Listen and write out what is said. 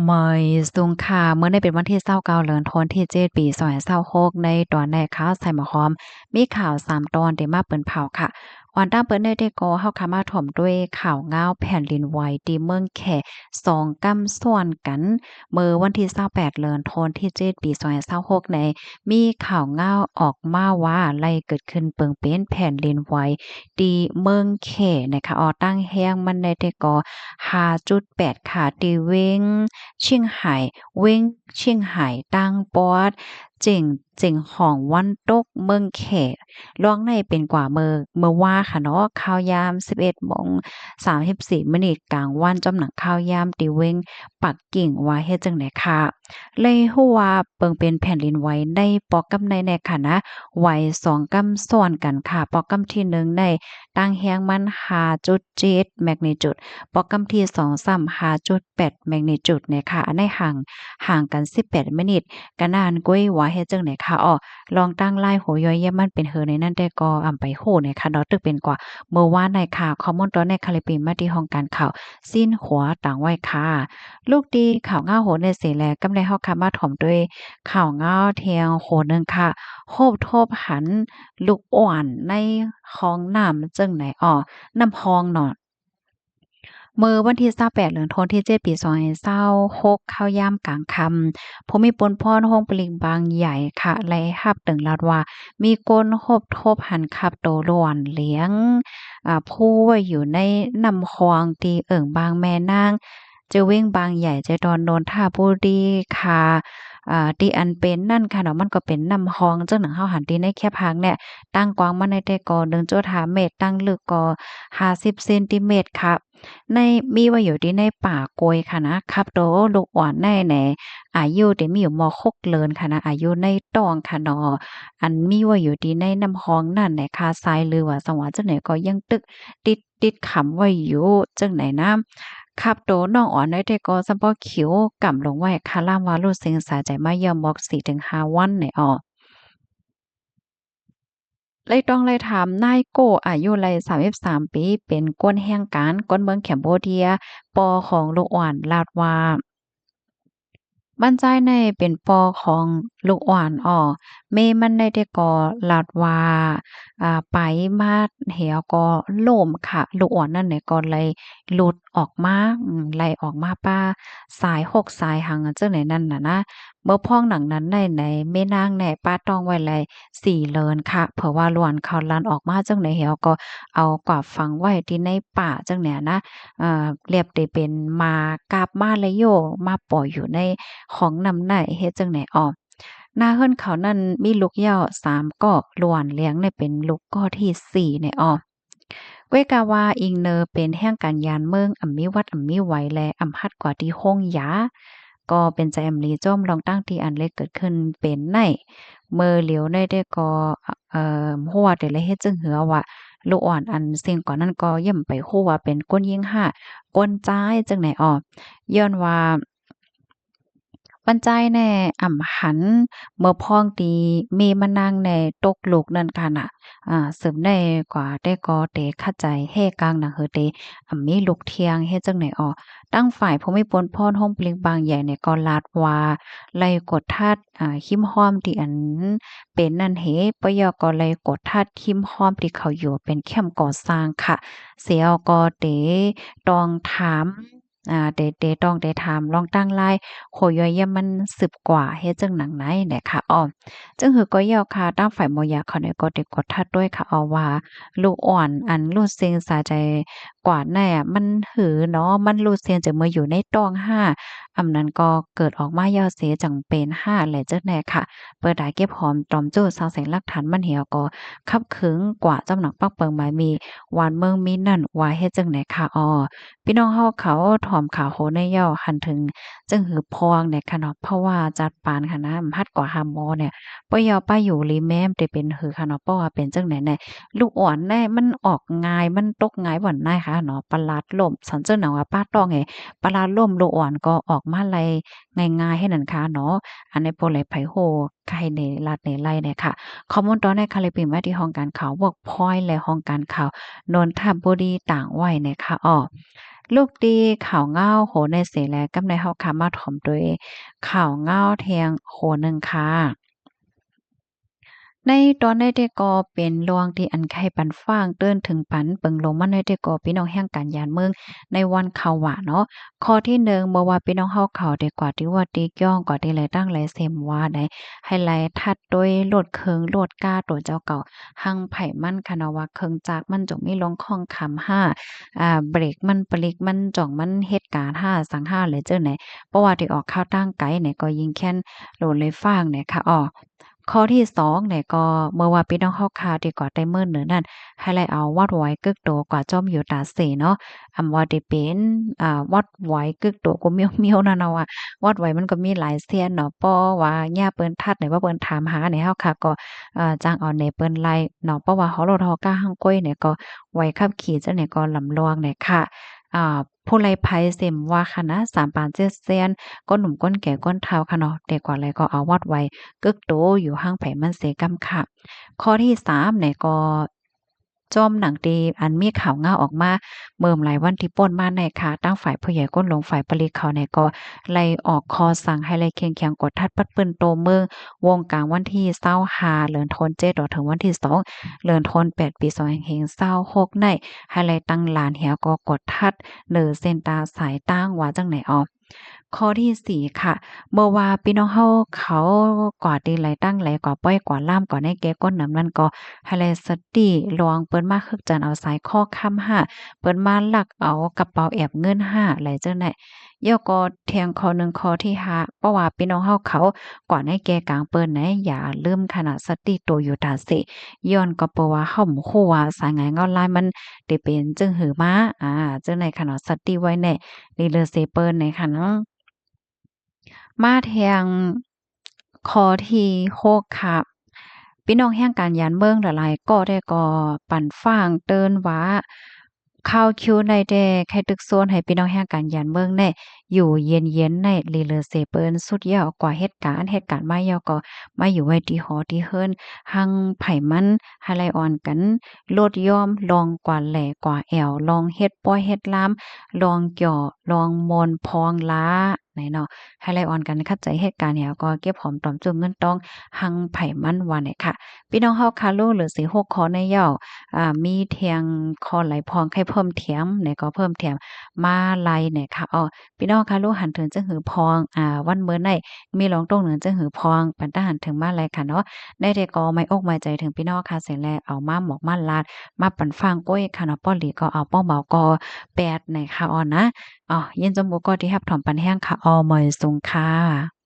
เมยสุงค่ะเมื่อในเป็นวันที่29เดือนธันวาคมที่7ปี2026ในตอนในข่าวใส่หมอหอมมีข่าว3ตอนที่มาเปิ้นเผาค่ะวันตั้งเปิ้นได้ก็เฮาค่ะมาถ่อมด้วยข่าวง้าวแผ่นดินไหวที่เมืองแข2กำซ้อนกันเมื่อวันที่28เดือนธันวาคมที่7ปี2026ในมีข่าวง้าวออกมาว่าไล่เกิดขึ้นเปิงเป็นแผ่นดินไหวที่เมืองแขนะคะตั้งแรงมันได้ก็5.8ค่ะที่เว้ง เชียงไฮ้เว้งเชียงไฮ้ตั้งปอดเจ๋งของวันตกเมืองแขล่วงในเป็นกว่าเมื่อว่าค่ะเนาะข่าวยาม11:34กลางวันจอมหนังข่าวยามติเว้งปักกิ่งว่าเฮ็ดจังได๋ค่ะเลยฮู้ว่าเปิงเป็นแผ่นดินไหวในปอกำในค่ะนะไหว2กำซ้อนกันค่ะปอกำที่1ในตั้งแรงมัน5.7แมกนิจูด ปอกำที่2ซ้ำ5.8แมกนิจูดเนี่ยค่ะอันในห่างกัน18มินิตก็นานก้วยว่าเฮ็ดจังได๋ค่ะลองตั้งไลน์โหย่อยแย่มันเป็นเหือในนั้นแต่ก็ไปโหเนี่ยค่ะเนาะตึกเป็นกว่าเมื่อวานในข่าวข้อมูลตอนในคาลิปีมาที่ห้องการข่าวสิ้นหัวต่างไว้ค่ะลูกดีข่าวง้าวโหในเสแลกำไรเฮาค่ะมาถ่อมด้วยข่าวง้าวเทียงโหนึงค่ะโฮบทบหันลูกอ่อนในห้องน้ำจังไหนน้ำพองเนาะ เมื่อวันที่28เดือนธันวาคมที่7ปี2026เข้ายามกลางค่ำภูมิพลพรโรงปลิงบางใหญ่ค่ะและรับถึงลาดว่ามีคนคบทบหันขับโตล้วนเลี้ยงผู้ไว้อยู่ในน้ำคลองที่บางแม่นางเจะเว้งบางใหญ่ใจดอนโนนทบุรีค่ะที่อันเป็นนั่นค่ะเนาะมันก็เป็นน้ำคลองจังหนังเฮาหันที่ในแคบหางเนี่ยตั้งกว้างมาในแต่ก่อ1.5เมตรตั้งลึกก็50เซนติเมตรค่ะ ในมีไว้อยู่ที่ในป่าโกยค่ะนะครับโตลูกอ่อนในอายุที่มีอยู่ม6เลินค่ะนะอายุในตองค่ะเนาะอันมีไว้อยู่ที่ในน้ำคองนั่นแหละค่ะทรายลือว่าสังว่าจังไหนก็ยังตึกติดขำไว้อยู่จังไหนนะครับโตน้องอ่อนได้แต่ก็ซัมปอขิวกำลงไว้ค่ะล่ามว่ารู้สึกสาใจมาเยี่ยมบอก4-5วันในเลยต้องเลยถามนายโกอายุไล33ปีเป็นก้นแห่งการก้นเมืองแคมโบเดียปอของลูกอ่อนลาดว่า มั่นใจในเป็นปอของลูกอ่อนเมมันได้แต่ก่อลาดว่าไปมาเหี่ยวก็ล่มค่ะลูกอ่อนนั่นเนี่ยก็เลยหลุดออกมาไหลออกมาป้าสายหกสายหังจังไหนนั่นน่ะนะเมื่อพ้องหนังนั้นในแม่นางแหน่ป้าต้องไว้เลย4เลินค่ะเพราะว่าล้วนเขาลันออกมาจังไหนเหี่ยวก็เอากว่าฝังไว้ที่ในป่าจังเนี่ยนะเรียบได้เป็นมากาบมาเลยโยมาปล่อยอยู่ในของนำไหนเฮ็ดจังไหนหน้าเฮือนเขานั่นมีลูกเหย้า3ก้อล้วนเลี้ยงเนี่ยเป็นลูกก้อที่4เนี่ยเวยกาว่าอิงเนอเป็นแห่งการยานเมืองอำมีวัดอำมีไหวและอำพัดกว่าที่ห้องยาก็เป็นใจอำลีจ้อมลองตั้งที่อันเล็กเกิดขึ้นเป็นในเมื่อเหลียวได้ก็ฮู้ว่าแต่ละเฮ็ดจึงหือว่าลูกอ่อนอันสิ่งก่อนนั้นก็ย่ำไปฮู้ว่าเป็นก้นยิงห้ากวนจ้ายจังไหนย้อนว่า ปันใจแน่อ่ำหันเมื่อพ้องตีมีมานั่งในตกลูกนั่นค่ะน่ะเสริมได้กว่าได้ก็เตเข้าใจเฮกลางหนังเฮอเตมีลูกเทียงเฮ็ดจังไหนตั้งฝ่ายภูมิพลพรโฮมปลิงบางใหญ่เนี่ยก็ลาดว่าไล่กดทัดขิมฮ้อมที่อันเป็นนั่นเหปยก็ไล่กดทัดขิมฮ้อมที่เขาอยู่เป็นแคมป์ก่อสร้างค่ะเสียก็เตต้องถามเตต้องได้ถามลองตั้งไลน์ โหย่อยยามมันสืบกว่าเฮ็ดจังหนังไหนแหละค่ะจึงหือก็ยาวค่ะตามฝ่ายมยาเขาเนี่ยก็ได้กดทัดด้วยค่ะว่าลูกอ่อนอันลูกเสียงสาใจกว่าแน่มันหือเนาะมันลูกเสียงจะมาอยู่ในตอง5อำนั้นก็เกิดออกมายาวเสียจังเป็น5แหละจังแน่ค่ะเปิดได้เก็บหอมตอมโจ้สาวแสงหลักฐานมันเหี่ยวก็คับขึงกว่าจำหนักปักเปิงหมายมีหวานเมืองมีนั่นว่าเฮ็ดจังไหนค่ะพี่น้องเฮาเขาถ่อมข่าวโหในย่อหันถึง จึงหือพองเนี่ยค่ะเนาะเพราะว่าจัดปานค่ะนะพัดกว่าหาหมอเนี่ยปยอป้าอยู่ลีแม่มได้เป็นหือค่ะเนาะเพราะว่าเป็นจังไหนแน่ลูกอ่อนแน่มันออกง่ายมันตกง่ายบ่นายค่ะเนาะปลาดล่มสันเจิ้นหนังว่าป้าต้องไงปลาดล่มลูกอ่อนก็ออกมาไลง่ายๆให้นั่นค่ะเนาะอันนี้โปรเลยไผโฮไข่ในลาดในไล่เนี่ยค่ะข้อมูลตอนในคาลิปิมาที่ห้องการข่าวเวิร์กพอยต์และห้องการข่าวนนทบุรีต่างไว้เนี่ยค่ะ ลูกดีข่าวเงาโหในเสแลกำในเฮาค่ะมาถ่อมโดยข่าวเงาแทงโหหนึ่งค่ะ ในตอนใดแต่ก็เป็นรวงที่อันไข่ปันฟ้างเติ้นถึงปันเปิงลงมาในแต่ก็พี่น้องแห่งการยานเมืองในวันเขาหวาเนาะข้อที่1บ่ว่าพี่น้องเฮาเขาได้กว่าที่ว่าตีก้องกว่าที่ไหลตั้งไหลเสมว่าได้ให้ไหลทัดโดยโลดเคิงโลดก้าตัวเจ้าเก่าหังไผมันคะนะว่าเคิงจากมันจงมีลงข้องคำห้าเบรกมันปลิกมันจ่องมันเหตุการณ์ห้าสังห้าเลยเจ้าไหนเพราะว่าที่ออกข้าวตั้งไกลเนี่ยก็ยิงแค่นโหลดเลยฟ้างเนี่ยค่ะอ้อ ข้อที่2เนี่ยก็เมื่อว่าพี่น้องเฮาคาดีกว่าได้มื้อหนึ่งนั่นให้ไล่เอาวัดไว้กึกโตกว่าจอมอยู่ตาเสเนาะว่าได้เป็นวัดไว้กึกโตก็เมียวๆนั่นเนาะว่าวัดไว้มันก็มีหลายเซียนเนาะเพราะว่าย่าเปิ้นทัดเนี่ยว่าเปิ้นถามหาเนี่ยเฮาค่ะก็จ้างเอาในเปิ้นไล่เนาะเพราะว่าฮอรถฮอกาหังก้อยเนี่ยก็ไว้ขับขี่จังเนี่ยก็ลำลวงเนี่ยค่ะอ่าผู้ไลไผเซ็มว่าค่ะนะ3ปาน7เซียนก้นหนุ่มก้นแก่ก้นเฒ่าค่ะเนาะแต่กว่าไรก็เอาวัดไว้ กึกโตอยู่ห้างไผมันเสกำค่ะข้อที่3เนี่ยก็จอมหนังตีอันมีข่าวเงาออกมาเมิ่มหลายวันที่ป่นมาในค่ะตั้งฝ่ายผู้ใหญ่ก้นหลงฝ่ายปลีเขาเนี่ยก็ไล่ออกคอสั่งให้ไล่เคียงเคียงกดทัดปัดปืนโตเมืองวงกลางวันที่25เดือนธันเจ็ดถึงวันที่2เดือนธัน8ปี2566ในให้ไล่ตั้งลานเหี่ยวก็กดทัดเหนือเส้นตาสายตั้งว่าจังไหนออข้อที่4ค่ะ เมื่อว่าพี่น้องเฮาเขากว่าตีไหลตั้งไหลกว่าป้อยกว่าล่ามกว่าในแกก้นน้ำนั่นก็ให้แลสติลวงเปิ้นมาคึกจันเอาสายข้อค้ำห้าเปิ้นมาลักเอากระเป๋าแอบเงินห้าไหลจังได๋ย่อก็แทงข้อหนึ่งข้อที่5เพราะว่าพี่น้องเฮาเขากว่าในแก่กลางเปิ้นไหนอย่าลืมขนาดสติโตอยู่ตาเสย้อนก็เพราะว่าเฮาบ่ฮู้ว่าสายงานออนไลน์มันได้เป็นจึงหือมาจังได๋ขนาดสติไว้แน่นี่เลยเซเปิ้นในค่ะเนาะ มาแทงคอที่6ค่ะพี่น้องแห่งการยานเมืองหลายๆก็ได้ก่อปั่นฟ้างเติ้นว่าข้าวคิวในแดใครตึกโซนให้พี่น้องแห่งการยานเมืองแน่อยู่เย็นๆในลีเลอเซเปิ้นสุดยาวกว่าเหตุการณ์มายาวก็มาอยู่ไว้ที่หอที่เฮิรนหังไผมันหาไลออนกันโลดยอมลองกว่าแหล่กว่าแอวลองเฮ็ดป้อยเฮ็ดลามลองเกี่ยวลองมนพองล้าไหนเนาะ ให้ไลออนกันคัดใจเหตุการณ์เนี่ยก็เก็บหอมตอมจุ่มเงินต้องหังไผมันว่าเนี่ยค่ะพี่น้องเฮาคาโลหรือสิ6คอในเหย้ามีเทียงคอไหลพองให้เพิ่มเถียมเนี่ยก็เพิ่มเถียมมาลัยเนี่ยค่ะอ้อพี่น้องคาโลหันถึงจังหือพองวันมื้อในมีรองตรงเหนือจังหือพองปันตาหันถึงมาลัยค่ะเนาะได้แต่ก็ไม่อกไม่ใจถึงพี่น้องค่ะเสร็จแล้วเอามาหมอกมาลาดมาปั่นฟางก้อยค่ะเนาะป้อหลีก็เอาป้อเมาก็แปดในค่ะอ้อนะ อ๋อยินจมูกก็ที่รับถอมปันแห้งค่ะออมอยสุงค่ะ